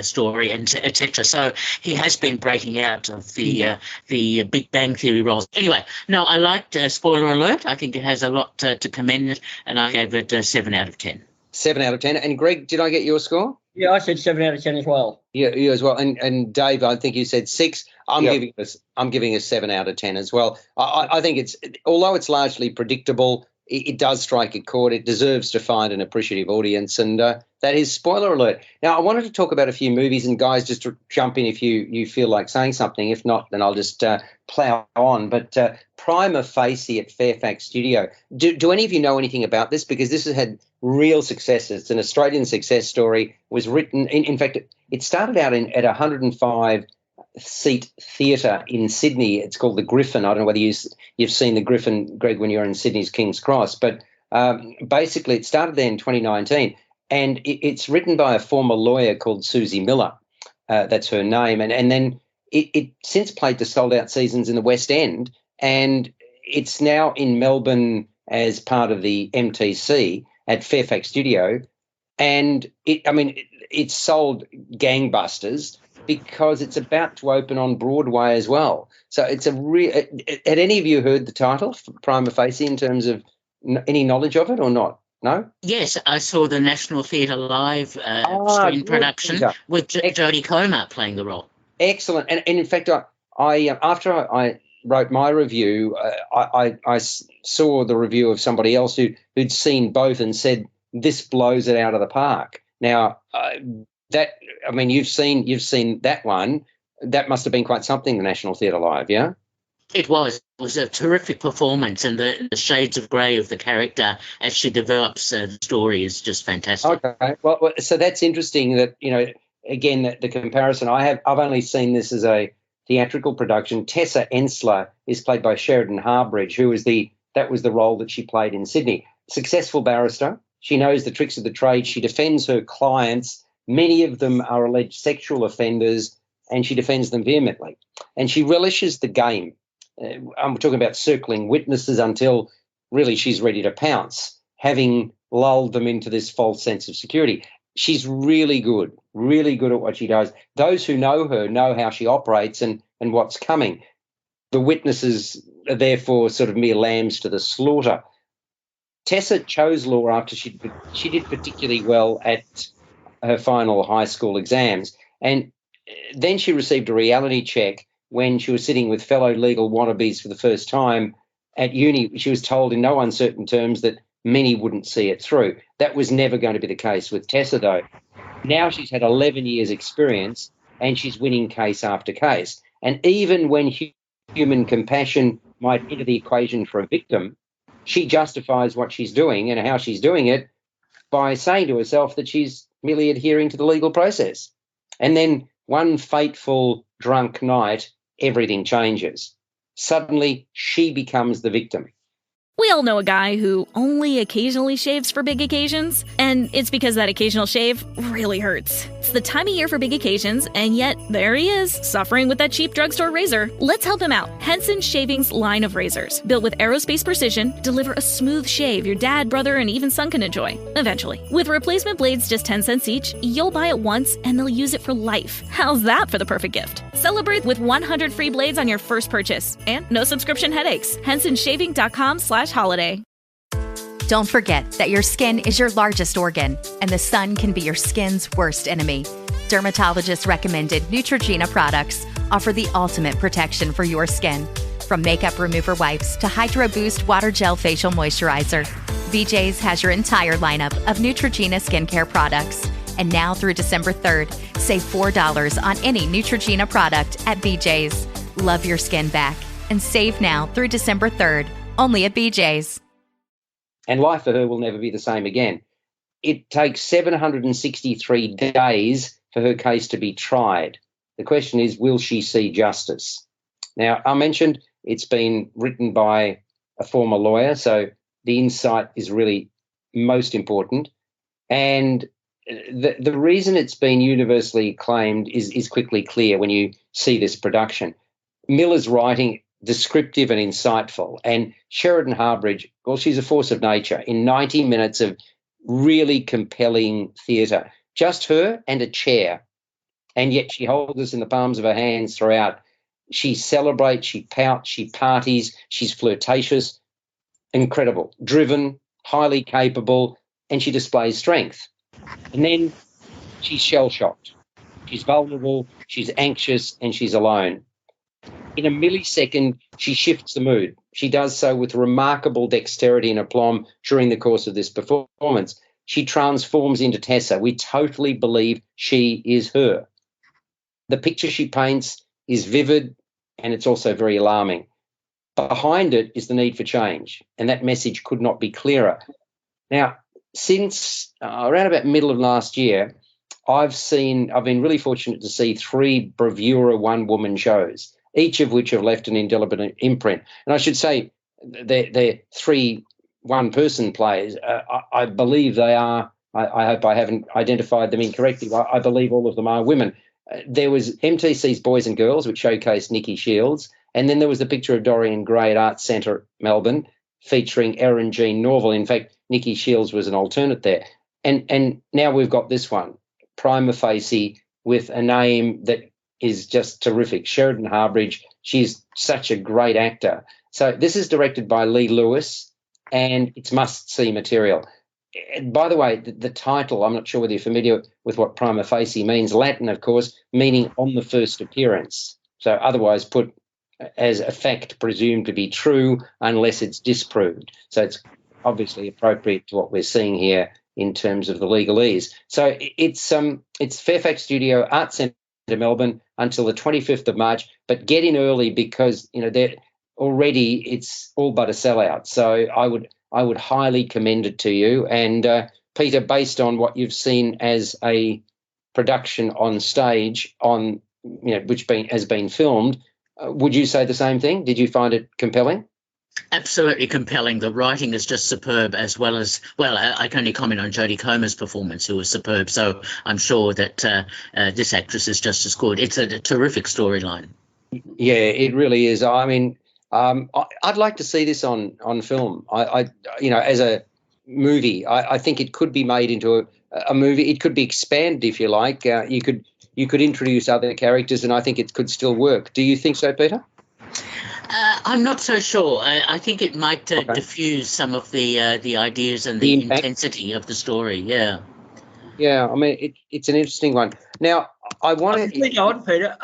story, and etc. So he has been breaking out of the Big Bang Theory roles. Anyway, no, I liked Spoiler Alert. I think it has a lot to commend it, and I gave it 7 out of 10. 7 out of 10. And Greg, did I get your score? Yeah, I said 7 out of 10 as well. Yeah, you as well. And Dave, I think you said 6. I'm giving a 7 out of 10 as well. I think although it's largely predictable, it does strike a chord. It deserves to find an appreciative audience, and that is Spoiler Alert. Now, I wanted to talk about a few movies, and guys, just to jump in if you feel like saying something. If not, then I'll just plough on. But Prima Facie at Fairfax Studio. Do any of you know anything about this? Because this has had real successes. It's an Australian success story. It was written, in fact, it started out at 105 seat theatre in Sydney. It's called the Griffin. I don't know whether you've seen the Griffin, Greg, when you're in Sydney's King's Cross, but basically it started there in 2019, and it's written by a former lawyer called Susie Miller. That's her name, and then it since played to sold-out seasons in the West End, and it's now in Melbourne as part of the MTC at Fairfax Studio, and it's sold gangbusters, because it's about to open on Broadway as well. So it's a real. Had any of you heard the title, Prima Facie, in terms of any knowledge of it or not? No? Yes, I saw the National Theatre Live screen production with Jodie Comer playing the role. Excellent. And in fact, I after I wrote my review, I saw the review of somebody else who'd seen both and said this blows it out of the park. Now, you've seen that one. That must have been quite something, the National Theatre Live, yeah? It was a terrific performance, and the shades of grey of the character as she develops the story is just fantastic. Okay, well, so that's interesting that, again, the comparison. I've only seen this as a theatrical production. Tessa Ensler is played by Sheridan Harbridge, that was the role that she played in Sydney. Successful barrister. She knows the tricks of the trade. She defends her clients. Many of them are alleged sexual offenders, and she defends them vehemently. And she relishes the game. I'm talking about circling witnesses until really she's ready to pounce, having lulled them into this false sense of security. She's really good at what she does. Those who know her know how she operates and what's coming. The witnesses are therefore sort of mere lambs to the slaughter. Tessa chose law after she did particularly well at her final high school exams, and then she received a reality check when she was sitting with fellow legal wannabes for the first time at uni. She was told in no uncertain terms that many wouldn't see it through. That was never going to be the case with Tessa, though. Now she's had 11 years experience, and she's winning case after case. And even when human compassion might enter the equation for a victim, she justifies what she's doing and how she's doing it by saying to herself that she's merely adhering to the legal process. And then one fateful drunk night, everything changes. Suddenly, she becomes the victim. We all know a guy who only occasionally shaves for big occasions, and it's because that occasional shave really hurts. It's the time of year for big occasions, and yet there he is, suffering with that cheap drugstore razor. Let's help him out. Henson Shaving's line of razors, built with aerospace precision, deliver a smooth shave your dad, brother, and even son can enjoy, eventually. With replacement blades just 10 cents each, you'll buy it once, and they'll use it for life. How's that for the perfect gift? Celebrate with 100 free blades on your first purchase, and no subscription headaches. HensonShaving.com/holiday. Don't forget that your skin is your largest organ, and the sun can be your skin's worst enemy. Dermatologist recommended Neutrogena products offer the ultimate protection for your skin. From makeup remover wipes to Hydro Boost Water Gel Facial Moisturizer, BJ's has your entire lineup of Neutrogena skincare products. And now through December 3rd, save $4 on any Neutrogena product at BJ's. Love your skin back and save now through December 3rd, only at BJ's. And life for her will never be the same again. It takes 763 days for her case to be tried. The question is, will she see justice? Now, I mentioned it's been written by a former lawyer, so the insight is really most important. And the reason it's been universally acclaimed is quickly clear when you see this production. Miller's writing, descriptive and insightful, and Sheridan Harbridge, well, she's a force of nature in 90 minutes of really compelling theatre. just her and a chair. And yet she holds us in the palms of her hands throughout. She celebrates, she pouts, she parties, she's flirtatious, incredible, driven, highly capable, and she displays strength. And then she's shell-shocked. She's vulnerable, she's anxious, and she's alone. In a millisecond, she shifts the mood. She does so with remarkable dexterity and aplomb during the course of this performance. She transforms into Tessa. We totally believe she is her. The picture she paints is vivid, and it's also very alarming. Behind it is the need for change, and that message could not be clearer. Now, since around about middle of last year, I've been really fortunate to see 3 bravura one-woman shows, each of which have left an indelible imprint. And I should say they're 3 one-person plays. I believe they are. I hope I haven't identified them incorrectly. I believe all of them are women. There was MTC's Boys and Girls, which showcased Nikki Shields, and then there was the Picture of Dorian Gray at Arts Centre, Melbourne, featuring Erin Jean Norval. In fact, Nikki Shields was an alternate there. And now we've got this one, prima facie, with a name that is just terrific, Sheridan Harbridge. She's such a great actor. So this is directed by Lee Lewis, and it's must-see material. And by the way, the title, I'm not sure whether you're familiar with what prima facie means. Latin, of course, meaning on the first appearance. So otherwise put as a fact presumed to be true unless it's disproved. So it's obviously appropriate to what we're seeing here in terms of the legalese. So it's Fairfax Studio, Arts Centre, Melbourne, until the 25th of March. But get in early because they're already it's all but a sellout. So I would highly commend it to you. And Peter, based on what you've seen as a production on stage, which has been filmed, would you say the same thing? Did you find it compelling? Absolutely compelling. The writing is just superb, as well as, I can only comment on Jodie Comer's performance, who was superb. So I'm sure that this actress is just as good. It's a terrific storyline. Yeah, it really is. I mean, I'd like to see this on film. As a movie, I think it could be made into a movie. It could be expanded, if you like. You could introduce other characters, and I think it could still work. Do you think so, Peter? I'm not so sure. I think it might diffuse some of the ideas and the intensity of the story. Yeah. Yeah, I mean, it's an interesting one. Now, I want to go on, Peter.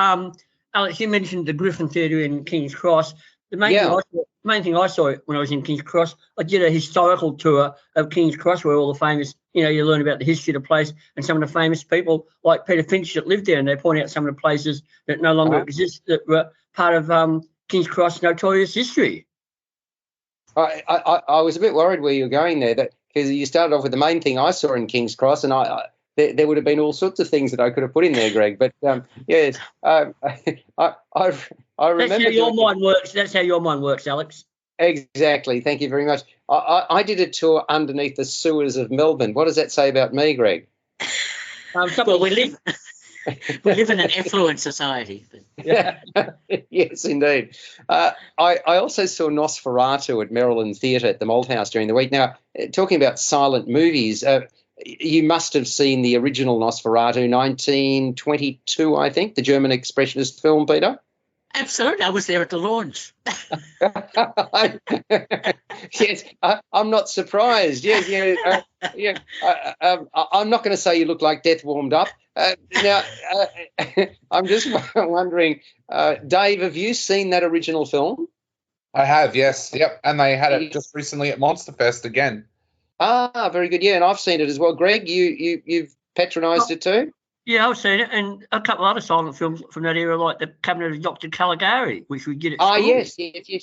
Alex, you mentioned the Griffin Theatre in King's Cross. The main thing I saw when I was in King's Cross, I did a historical tour of King's Cross where all the famous, you learn about the history of the place and some of the famous people like Peter Finch that lived there, and they point out some of the places that no longer exist that were part of King's Cross notorious history. I was a bit worried where you were going there, because you started off with the main thing I saw in King's Cross, and there would have been all sorts of things that I could have put in there, Greg. But yes, I remember. That's how your mind works. That's how your mind works, Alex. Exactly. Thank you very much. I did a tour underneath the sewers of Melbourne. What does that say about me, Greg? Well, we live in an affluent society. Yeah. Yes, indeed. I also saw Nosferatu at Maryland Theatre at the Malthouse during the week. Now, talking about silent movies, you must have seen the original Nosferatu, 1922, I think, the German expressionist film, Peter. Absolutely. I was there at the launch. Yes, I'm not surprised. I'm not going to say you look like death warmed up. Now, I'm just wondering, Dave, have you seen that original film? I have, yes. Yep. And they had it just recently at Monsterfest again. Ah, very good. Yeah, and I've seen it as well. Greg, you've patronised it too? Yeah, I've seen it, and a couple of other silent films from that era, like The Cabinet of Dr. Caligari, which we did at school.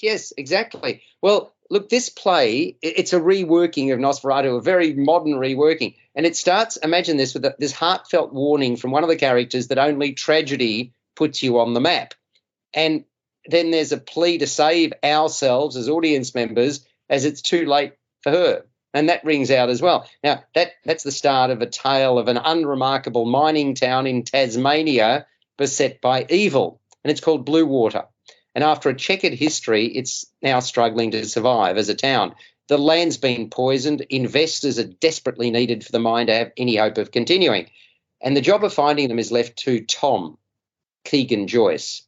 Yes, exactly. Well, look, this play, it's a reworking of Nosferatu, a very modern reworking. And it starts, imagine this, with this heartfelt warning from one of the characters that only tragedy puts you on the map. And then there's a plea to save ourselves as audience members as it's too late for her. And that rings out as well. Now, that's the start of a tale of an unremarkable mining town in Tasmania beset by evil, and it's called Blue Water. And after a checkered history, it's now struggling to survive as a town. The land's been poisoned. Investors are desperately needed for the mine to have any hope of continuing. And the job of finding them is left to Tom, Keegan Joyce,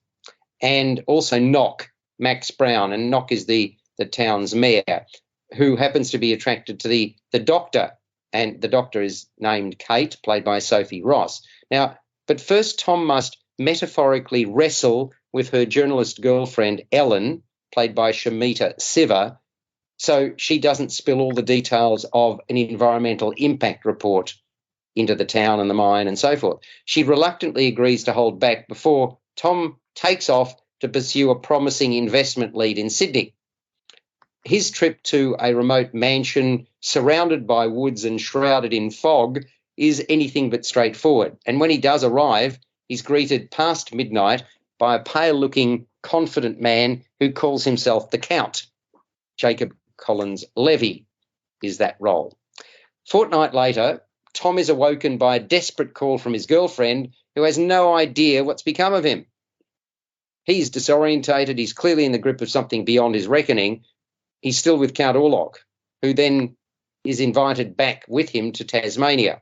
and also Knock, Max Brown. And Knock is the town's mayor, who happens to be attracted to the doctor. And the doctor is named Kate, played by Sophie Ross. Now, but first Tom must metaphorically wrestle with her journalist girlfriend, Ellen, played by Shamita Siva, so she doesn't spill all the details of an environmental impact report into the town and the mine and so forth. She reluctantly agrees to hold back before Tom takes off to pursue a promising investment lead in Sydney. His trip to a remote mansion surrounded by woods and shrouded in fog is anything but straightforward. And when he does arrive, he's greeted past midnight by a pale-looking, confident man who calls himself the Count. Jacob Collins-Levy is that role. Fortnight later, Tom is awoken by a desperate call from his girlfriend, who has no idea what's become of him. He's disorientated. He's clearly in the grip of something beyond his reckoning. He's still with Count Orlok, who then is invited back with him to Tasmania.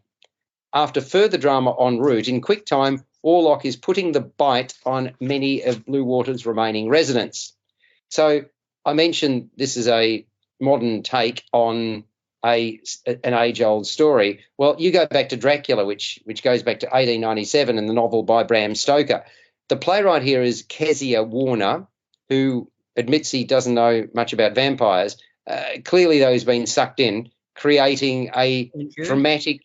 After further drama en route, in quick time, Orlok is putting the bite on many of Blue Water's remaining residents. So I mentioned this is a modern take on an age-old story. Well, you go back to Dracula, which goes back to 1897 and the novel by Bram Stoker. The playwright here is Kezia Warner, who admits he doesn't know much about vampires. Clearly, though, he's been sucked in, creating a dramatic.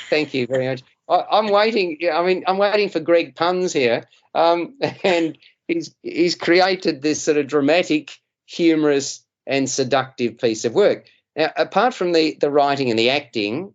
Thank you very much. I'm waiting. I'm waiting for Greg puns here, and he's created this sort of dramatic, humorous, and seductive piece of work. Now, apart from the writing and the acting,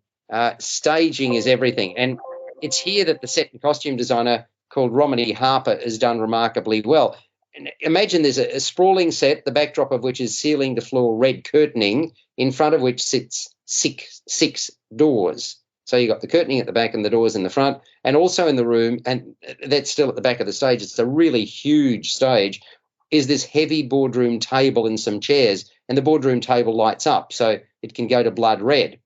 staging is everything, and it's here that the set and costume designer called Romany Harper has done remarkably well. And imagine there's a sprawling set, the backdrop of which is ceiling-to-floor red curtaining, in front of which sits six doors. So you've got the curtaining at the back and the doors in the front, and also in the room, and that's still at the back of the stage, it's a really huge stage, is this heavy boardroom table and some chairs, and the boardroom table lights up so it can go to blood red.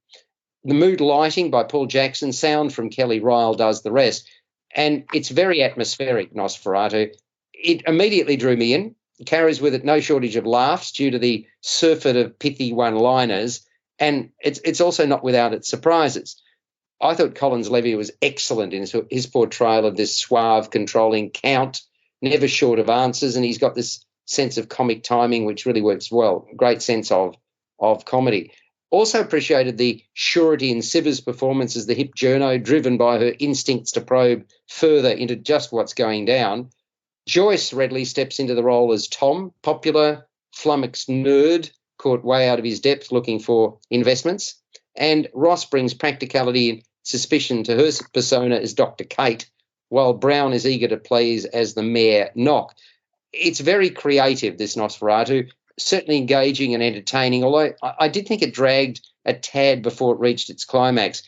The mood lighting by Paul Jackson, sound from Kelly Ryle does the rest, and it's very atmospheric, Nosferatu. It immediately drew me in. It carries with it no shortage of laughs due to the surfeit of pithy one-liners, and it's also not without its surprises. I thought Collins-Levy was excellent in his portrayal of this suave, controlling Count, never short of answers, and he's got this sense of comic timing which really works well. Great sense of comedy. Also appreciated the surety in Siva's performance as the hip journo, driven by her instincts to probe further into just what's going down. Joyce readily steps into the role as Tom, popular, flummoxed nerd, caught way out of his depth looking for investments. And Ross brings practicality and suspicion to her persona as Dr. Kate, while Brown is eager to please as the Mayor Knock. It's very creative, this Nosferatu, certainly engaging and entertaining, although I did think it dragged a tad before it reached its climax.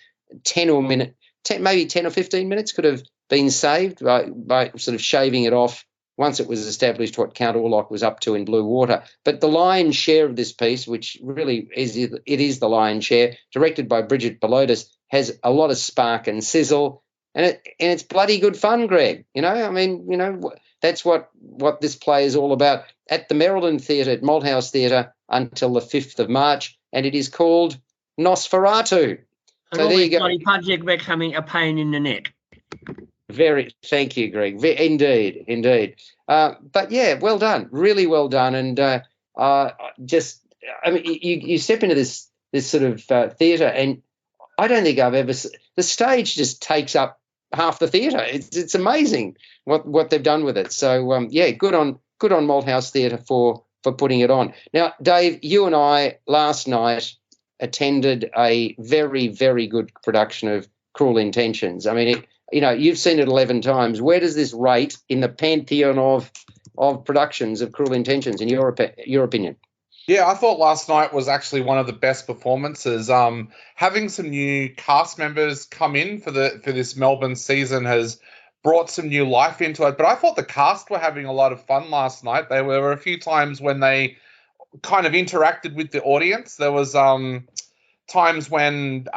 Maybe 10 or 15 minutes could have been saved by sort of shaving it off once it was established what Count Orlok was up to in Blue Water. But the lion's share of this piece, which really is the lion's share, directed by Bridget Pelotas, has a lot of spark and sizzle, and it's bloody good fun, Greg. That's what this play is all about. At the Maryland Theatre, at Malthouse Theatre, until the 5th of March, and it is called Nosferatu. And so there you go. Bloody project becoming a pain in the neck. Thank you, Greg. Indeed. But yeah, well done, really well done. And you step into this sort of theatre, and I don't think I've ever. The stage just takes up half the theatre. It's amazing what they've done with it. So good on Malthouse Theatre for putting it on. Now, Dave, you and I last night attended a very, very good production of Cruel Intentions. I mean, you've seen it 11 times. Where does this rate in the pantheon of productions of Cruel Intentions, in your opinion? Yeah, I thought last night was actually one of the best performances. Having some new cast members come in for this Melbourne season has brought some new life into it. But I thought the cast were having a lot of fun last night. There were a few times when they kind of interacted with the audience. There was times when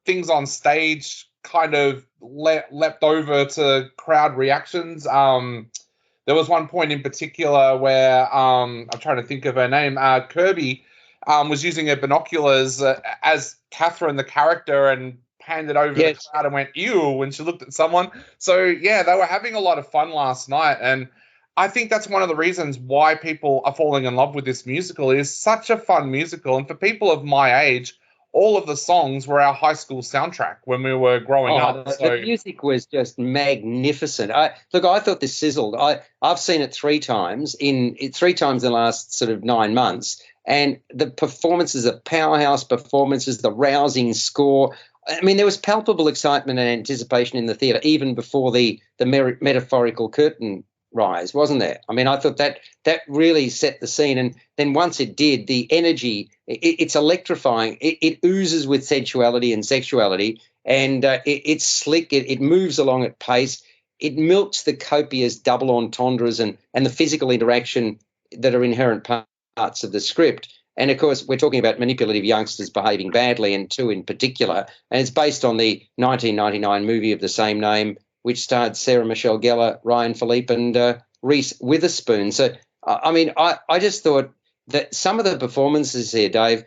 things on stage kind of leapt over to crowd reactions. There was one point in particular where I'm trying to think of her name. Kirby was using her binoculars as Catherine, the character, and panned it over the crowd and went, ew, when she looked at someone. So, yeah, they were having a lot of fun last night. And I think that's one of the reasons why people are falling in love with this musical. It is such a fun musical. And for people of my age, all of the songs were our high school soundtrack when we were growing up. The music was just magnificent. I thought this sizzled. I've seen it three times in the last sort of 9 months. And the performances are powerhouse performances, the rousing score. I mean, there was palpable excitement and anticipation in the theatre even before the metaphorical curtain rise, wasn't there? I mean, I thought that really set the scene. And then once it did, the energy, it's electrifying. It oozes with sensuality and sexuality, and it's slick. It moves along at pace. It milks the copious double entendres and the physical interaction that are inherent parts of the script. And, of course, we're talking about manipulative youngsters behaving badly, and two in particular. And it's based on the 1999 movie of the same name, which starred Sarah Michelle Gellar, Ryan Philippe, and Reese Witherspoon. So, I mean, I just thought that some of the performances here, Dave,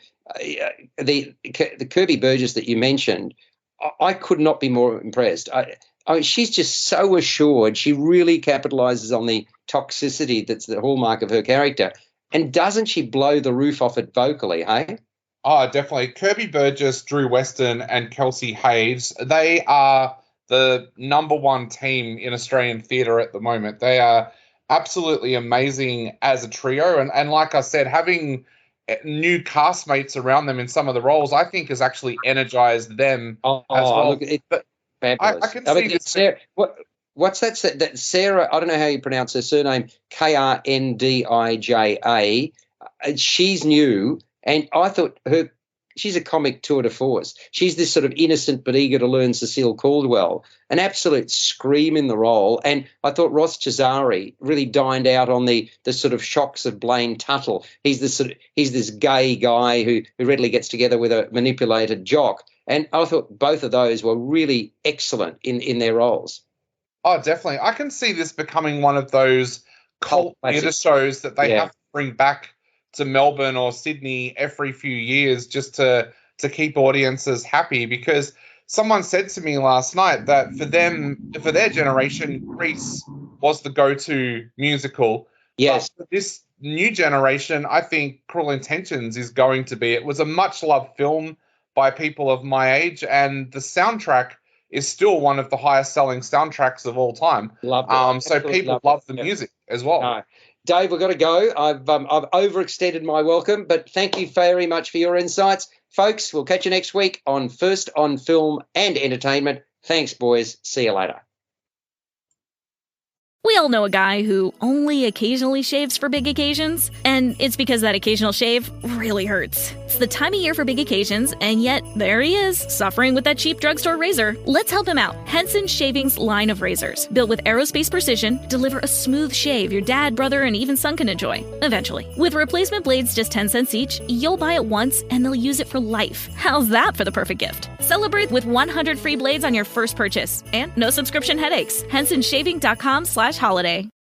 the Kirby Burgess that you mentioned, I could not be more impressed. I mean, she's just so assured. She really capitalizes on the toxicity that's the hallmark of her character. And doesn't she blow the roof off it vocally, hey? Oh, definitely. Kirby Burgess, Drew Weston, and Kelsey Hayes, they are the number one team in Australian theatre at the moment. They are absolutely amazing as a trio. And like I said, having new castmates around them in some of the roles, I think has actually energized them as well. Look, it's fabulous. I can see this. Sarah, what's that? That Sarah, I don't know how you pronounce her surname, Krndija. She's new, and I thought she's a comic tour de force. She's this sort of innocent but eager to learn Cecile Caldwell, an absolute scream in the role. And I thought Ross Cesari really dined out on the sort of shocks of Blaine Tuttle. He's this gay guy who readily gets together with a manipulated jock. And I thought both of those were really excellent in their roles. Oh, definitely. I can see this becoming one of those cult theatre shows that they have to bring back to Melbourne or Sydney every few years just to keep audiences happy, because someone said to me last night that for their generation, Grease was the go-to musical. Yes. But for this new generation, I think Cruel Intentions is going to be. It was a much-loved film by people of my age, and the soundtrack is still one of the highest-selling soundtracks of all time. So people love the music as well. No. Dave, we've got to go. I've overextended my welcome, but thank you very much for your insights. Folks, we'll catch you next week on First on Film and Entertainment. Thanks, boys. See you later. We all know a guy who only occasionally shaves for big occasions, and it's because that occasional shave really hurts. It's the time of year for big occasions, and yet there he is, suffering with that cheap drugstore razor. Let's help him out. Henson Shaving's line of razors, built with aerospace precision, deliver a smooth shave your dad, brother, and even son can enjoy, eventually. With replacement blades just 10 cents each, you'll buy it once, and they'll use it for life. How's that for the perfect gift? Celebrate with 100 free blades on your first purchase, and no subscription headaches. HensonShaving.com/holiday.